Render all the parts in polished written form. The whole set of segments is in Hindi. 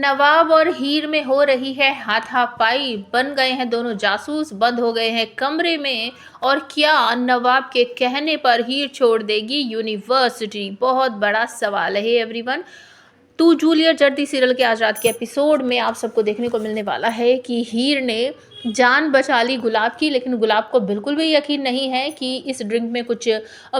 नवाब और हीर में हो रही है हाथापाई। बन गए हैं दोनों जासूस, बंद हो गए हैं कमरे में। और क्या नवाब के कहने पर हीर छोड़ देगी यूनिवर्सिटी? बहुत बड़ा सवाल है एवरीवन। तू जूलियट जर्दी सीरियल के आज रात के एपिसोड में आप सबको देखने को मिलने वाला है कि हीर ने जान बचा ली गुलाब की, लेकिन गुलाब को बिल्कुल भी यकीन नहीं है कि इस ड्रिंक में कुछ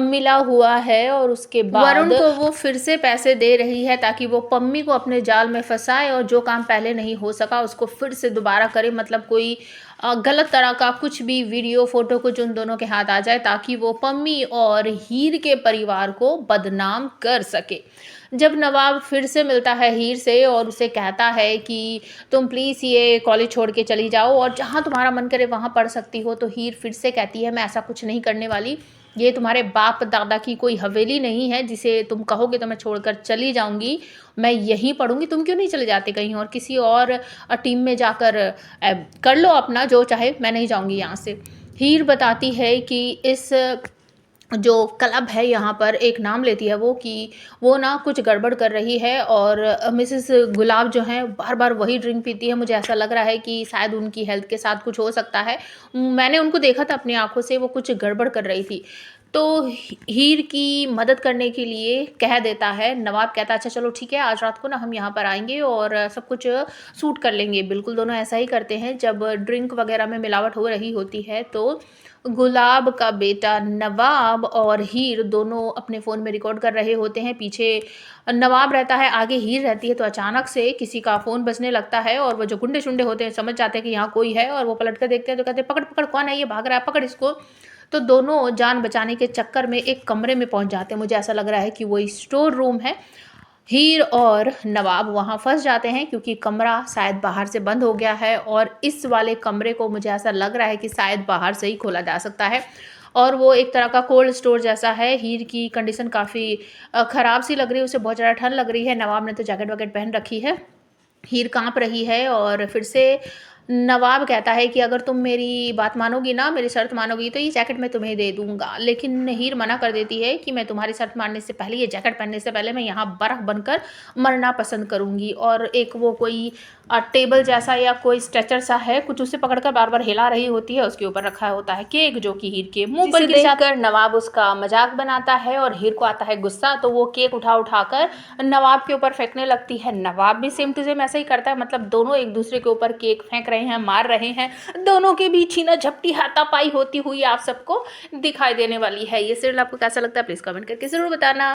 मिला हुआ है। और उसके बाद वरुण को वो फिर से पैसे दे रही है ताकि वो पम्मी को अपने जाल में फंसाए और जो काम पहले नहीं हो सका उसको फिर से दोबारा करे। मतलब कोई गलत तरह का कुछ भी वीडियो फोटो कुछ उन दोनों के हाथ आ जाए ताकि वो पम्मी और हीर के परिवार को बदनाम कर सके। जब नवाब फिर से मिलता है हीर से और उसे कहता है कि तुम प्लीज़ ये कॉलेज छोड़ के चली जाओ और जहाँ तुम्हारा मन करे वहाँ पढ़ सकती हो, तो हीर फिर से कहती है मैं ऐसा कुछ नहीं करने वाली। ये तुम्हारे बाप दादा की कोई हवेली नहीं है जिसे तुम कहोगे तो मैं छोड़कर चली जाऊंगी। मैं यहीं पढ़ूंगी, तुम क्यों नहीं चले जाते कहीं और किसी और टीम में जाकर कर लो अपना जो चाहे, मैं नहीं जाऊंगी यहाँ से। हीर बताती है कि इस जो क्लब है यहाँ पर, एक नाम लेती है वो कि वो ना कुछ गड़बड़ कर रही है और मिसेस गुलाब जो हैं बार बार वही ड्रिंक पीती है। मुझे ऐसा लग रहा है कि शायद उनकी हेल्थ के साथ कुछ हो सकता है। मैंने उनको देखा था अपनी आंखों से, वो कुछ गड़बड़ कर रही थी। तो हीर की मदद करने के लिए कह देता है नवाब, कहता है अच्छा चलो ठीक है, आज रात को ना हम यहाँ पर आएंगे और सब कुछ सूट कर लेंगे। बिल्कुल दोनों ऐसा ही करते हैं। जब ड्रिंक वगैरह में मिलावट हो रही होती है तो गुलाब का बेटा नवाब और हीर दोनों अपने फ़ोन में रिकॉर्ड कर रहे होते हैं। पीछे नवाब रहता है, आगे हीर रहती है। तो अचानक से किसी का फ़ोन बजने लगता है और वो जो गुंडे शुंडे होते हैं समझ जाते हैं कि यहाँ कोई है और वो पलट कर देखते हैं तो कहते हैं पकड़ पकड़, कौन है ये भाग रहा है, पकड़ इसको। तो दोनों जान बचाने के चक्कर में एक कमरे में पहुंच जाते हैं। मुझे ऐसा लग रहा है कि वो स्टोर रूम है। हीर और नवाब वहाँ फंस जाते हैं क्योंकि कमरा शायद बाहर से बंद हो गया है और इस वाले कमरे को मुझे ऐसा लग रहा है कि शायद बाहर से ही खोला जा सकता है। और वो एक तरह का कोल्ड स्टोर जैसा है। हीर की कंडीशन काफ़ी ख़राब सी लग रही है, उसे बहुत ज़्यादा ठंड लग रही है। नवाब ने तो जैकेट वैकेट पहन रखी है। हीर काँप रही है और फिर से नवाब कहता है कि अगर तुम मेरी बात मानोगी ना, मेरी शर्त मानोगी तो ये जैकेट मैं तुम्हें दे दूंगा। लेकिन हीर मना कर देती है कि मैं तुम्हारी शर्त मानने से पहले, ये जैकेट पहनने से पहले मैं यहाँ बर्फ बनकर मरना पसंद करूंगी। और एक वो कोई टेबल जैसा या कोई स्ट्रेचर सा है कुछ, उसे पकड़कर बार बार हिला रही होती है। उसके ऊपर रखा होता है केक जो कि हीर के मुंह पर गिर जाकर नवाब उसका मजाक बनाता है और हीर को आता है गुस्सा। तो वो केक उठाकर नवाब के ऊपर फेंकने लगती है। नवाब भी सेम टू सेम ऐसा ही करता है। मतलब दोनों एक दूसरे के ऊपर केक फेंक रहे हैं, मार रहे हैं। दोनों के बीच ही ना झपटी हाथापाई होती हुई आप सबको दिखाई देने वाली है। ये सीरियल आपको कैसा लगता है प्लीज कमेंट करके जरूर बताना।